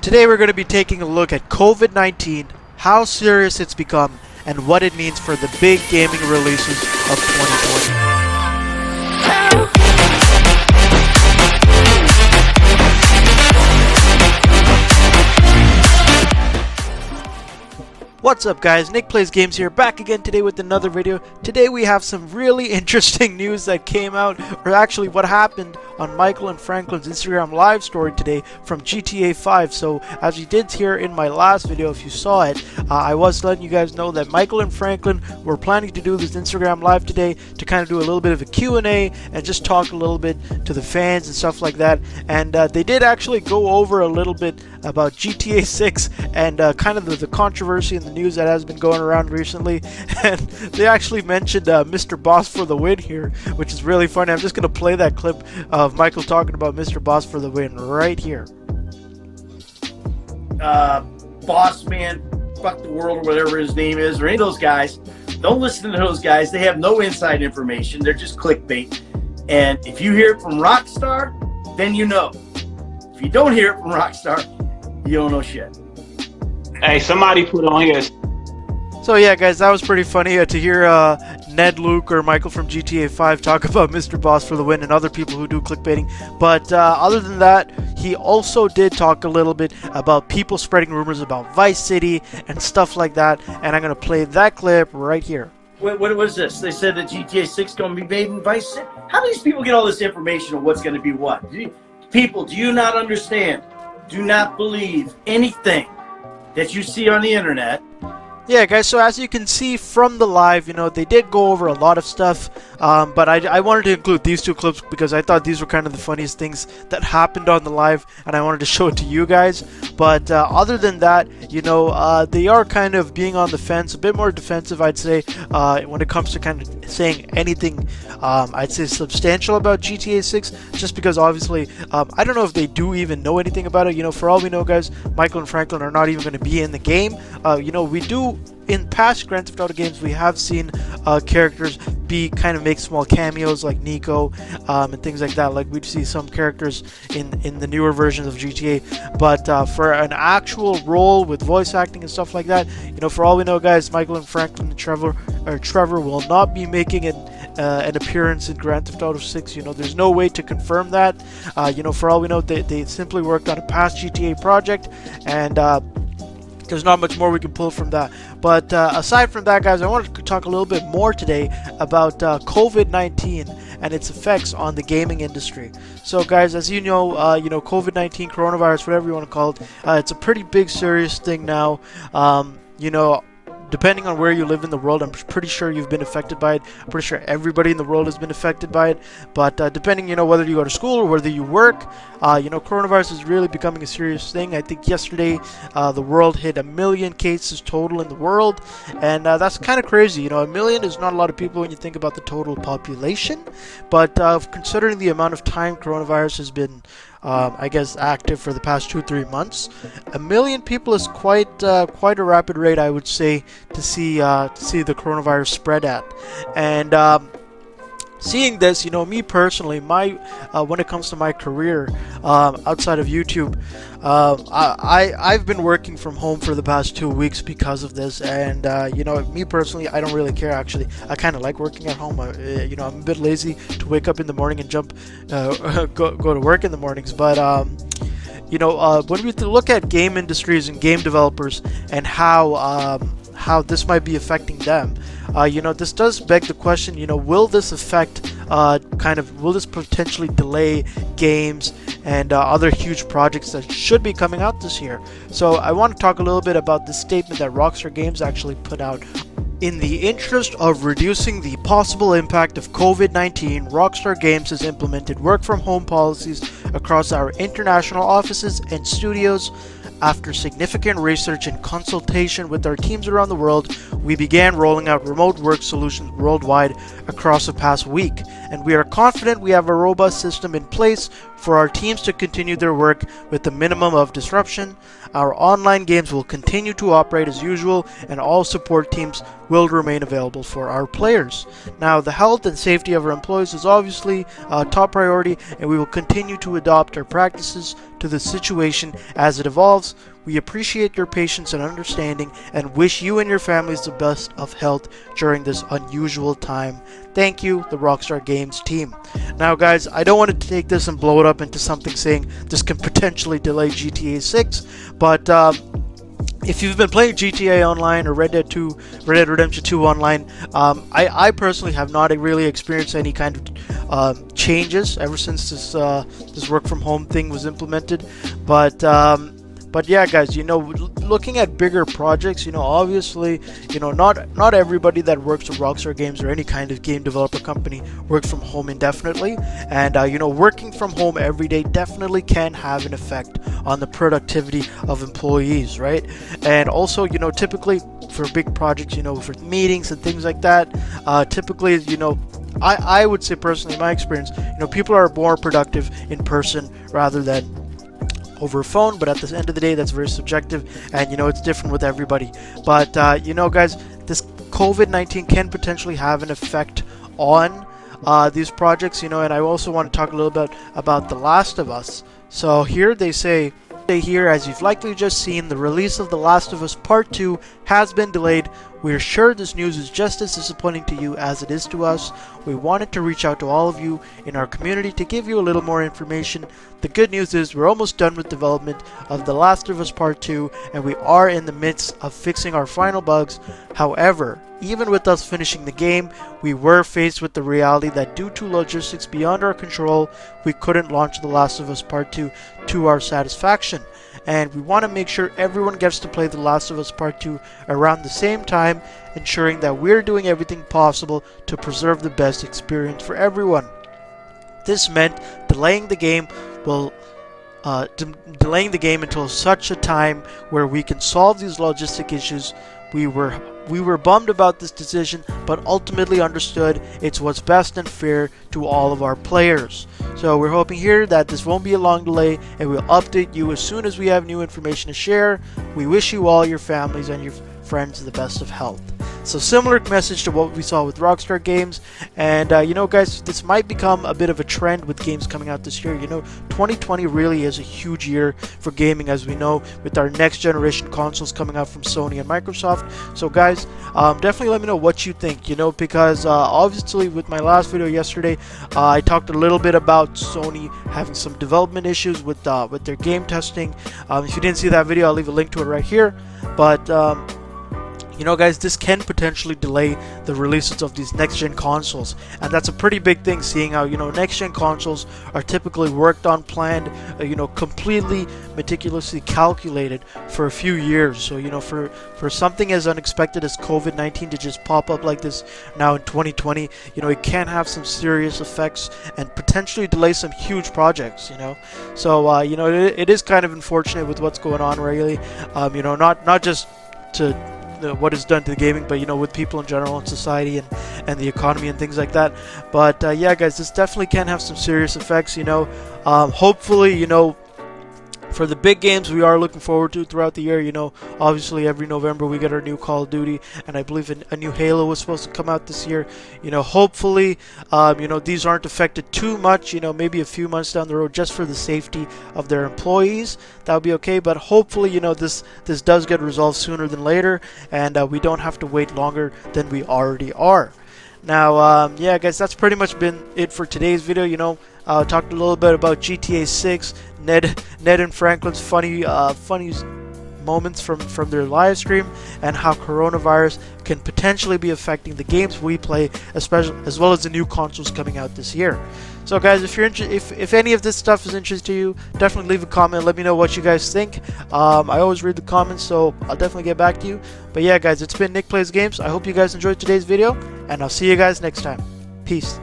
Today we're going to be taking a look at COVID-19, how serious it's become, and what it means for the big gaming releases of 2020. What's up guys, Nick Plays Games here, back again today with another video. Today we have some really interesting news that came out, or actually what happened on Michael and Franklin's Instagram live story today from GTA 5. So as you did hear in my last video, if you saw it, I was letting you guys know that Michael and Franklin were planning to do this Instagram live today to kind of do a little bit of a Q&A and just talk a little bit to the fans and stuff like that. And they did actually go over a little bit about GTA 6 and kind of the controversy and the news that has been going around recently. And they actually mentioned Mr. Boss for the win here, which is really funny. I'm just going to play that clip of Michael talking about Mr. Boss for the win right here. Boss man, fuck the world, or whatever his name is, or any of those guys. Don't listen to those guys. They have no inside information. They're just clickbait. And if you hear it from Rockstar, then you know. If you don't hear it from Rockstar, you don't know shit. Hey, somebody put on here. So yeah guys, that was pretty funny to hear Ned, Luke, or Michael from GTA 5 talk about Mr. Boss for the win and other people who do clickbaiting. But other than that, he also did talk a little bit about people spreading rumors about Vice City and stuff like that. And I'm going to play that clip right here. What was this? They said that GTA 6 is going to be made in Vice City. How do these people get all this information on what's going to be what? People, do you not understand? Do not believe anything that you see on the internet. Yeah guys, so as you can see from the live, you know, they did go over a lot of stuff, but I wanted to include these two clips because I thought these were kind of the funniest things that happened on the live, and I wanted to show it to you guys. But other than that, you know, they are kind of being on the fence, a bit more defensive, I'd say, when it comes to kind of saying anything, I'd say substantial about GTA 6, just because obviously, I don't know if they do even know anything about it. You know, for all we know guys, Michael and Franklin are not even going to be in the game. You know, we do, in past Grand Theft Auto games, we have seen characters kind of make small cameos like Nico and things like that. Like we'd see some characters in the newer versions of GTA, but for an actual role with voice acting and stuff like that, you know, for all we know guys, Michael and Franklin and Trevor will not be making an appearance in Grand Theft Auto 6. You know, there's no way to confirm that. You know, for all we know, they simply worked on a past GTA project, and there's not much more we can pull from that. But aside from that guys, I wanted to talk a little bit more today about COVID-19 and its effects on the gaming industry. So guys, as you know, COVID-19, coronavirus, whatever you want to call it, it's a pretty big serious thing now. You know, depending on where you live in the world, I'm pretty sure you've been affected by it. I'm pretty sure everybody in the world has been affected by it. But depending, you know, whether you go to school or whether you work, you know, coronavirus is really becoming a serious thing. I think yesterday the world hit 1 million cases total in the world, and that's kind of crazy. You know, 1 million is not a lot of people when you think about the total population, but considering the amount of time coronavirus has been I guess active for the past 2-3 months, 1 million people is quite a rapid rate, I would say, to see the coronavirus spread at. And seeing this, you know, me personally, when it comes to my career outside of YouTube, I've been working from home for the past 2 weeks because of this. And you know, me personally, I don't really care. Actually, I kind of like working at home. You know, I'm a bit lazy to wake up in the morning and go to work in the mornings. But you know, when we look at game industries and game developers and how this might be affecting them, you know, this does beg the question, you know, will this affect, will this potentially delay games and other huge projects that should be coming out this year? So I want to talk a little bit about the statement that Rockstar Games actually put out. In the interest of reducing the possible impact of COVID-19, Rockstar Games has implemented work-from-home policies across our international offices and studios. After significant research and consultation with our teams around the world, we began rolling out remote work solutions worldwide across the past week, and we are confident we have a robust system in place for our teams to continue their work with the minimum of disruption. Our online games will continue to operate as usual, and all support teams will remain available for our players. Now, the health and safety of our employees is obviously top priority, and we will continue to adopt our practices to the situation as it evolves. We appreciate your patience and understanding and wish you and your families the best of health during this unusual time. Thank you, the Rockstar Games team. Now guys, I don't want to take this and blow it up into something saying this can potentially delay GTA 6, but if you've been playing GTA Online or Red Dead Redemption 2 Online, I personally have not really experienced any kind of changes ever since this work from home thing was implemented. But yeah, guys, looking at bigger projects, obviously, not everybody that works with Rockstar Games or any kind of game developer company works from home indefinitely, and working from home every day definitely can have an effect on the productivity of employees, right? And also, typically for big projects, for meetings and things like that, typically, I would say personally, in my experience, people are more productive in person rather than over a phone, but at the end of the day, that's very subjective, and it's different with everybody. But guys, this COVID-19 can potentially have an effect on these projects, and I also want to talk a little bit about The Last of Us. So here they say here, as you've likely just seen, the release of The Last of Us Part 2 has been delayed. We're sure this news is just as disappointing to you as it is to us. We wanted to reach out to all of you in our community to give you a little more information. The good news is we're almost done with development of The Last of Us Part 2, and we are in the midst of fixing our final bugs. However, even with us finishing the game, we were faced with the reality that due to logistics beyond our control, we couldn't launch The Last of Us Part 2 to our satisfaction. And we want to make sure everyone gets to play The Last of Us Part 2 around the same time, ensuring that we're doing everything possible to preserve the best experience for everyone. This meant delaying the game until such a time where we can solve these logistic issues. We were bummed about this decision, but ultimately understood it's what's best and fair to all of our players. So we're hoping here that this won't be a long delay, and we'll update you as soon as we have new information to share. We wish you all, your families, and your friends the best of health. So similar message to what we saw with Rockstar Games, and guys, this might become a bit of a trend with games coming out this year. 2020 really is a huge year for gaming, as we know, with our next generation consoles coming out from Sony and Microsoft. So guys, definitely let me know what you think, because obviously with my last video yesterday, I talked a little bit about Sony having some development issues with their game testing. If you didn't see that video, I'll leave a link to it right here. But guys, this can potentially delay the releases of these next-gen consoles, and that's a pretty big thing, seeing how next-gen consoles are typically worked on, planned, completely meticulously calculated for a few years. So for something as unexpected as COVID-19 to just pop up like this now in 2020, it can have some serious effects and potentially delay some huge projects. So it is kind of unfortunate with what's going on, really. Not just to what is done to the gaming, but with people in general in society and the economy and things like that. But yeah, guys, this definitely can have some serious effects. Hopefully, for the big games we are looking forward to throughout the year, obviously every November we get our new Call of Duty, and I believe a new Halo was supposed to come out this year. Hopefully, these aren't affected too much, maybe a few months down the road, just for the safety of their employees. That would be okay, but hopefully, this does get resolved sooner than later, and we don't have to wait longer than we already are. Now, yeah, guys, that's pretty much been it for today's video. Talked a little bit about GTA 6, Ned and Franklin's funny moments from their live stream, and how coronavirus can potentially be affecting the games we play, especially as well as the new consoles coming out this year. So guys, if any of this stuff is interesting to you, definitely leave a comment. Let me know what you guys think. I always read the comments, so I'll definitely get back to you. But yeah, guys, it's been Nick Plays Games. I hope you guys enjoyed today's video, and I'll see you guys next time. Peace.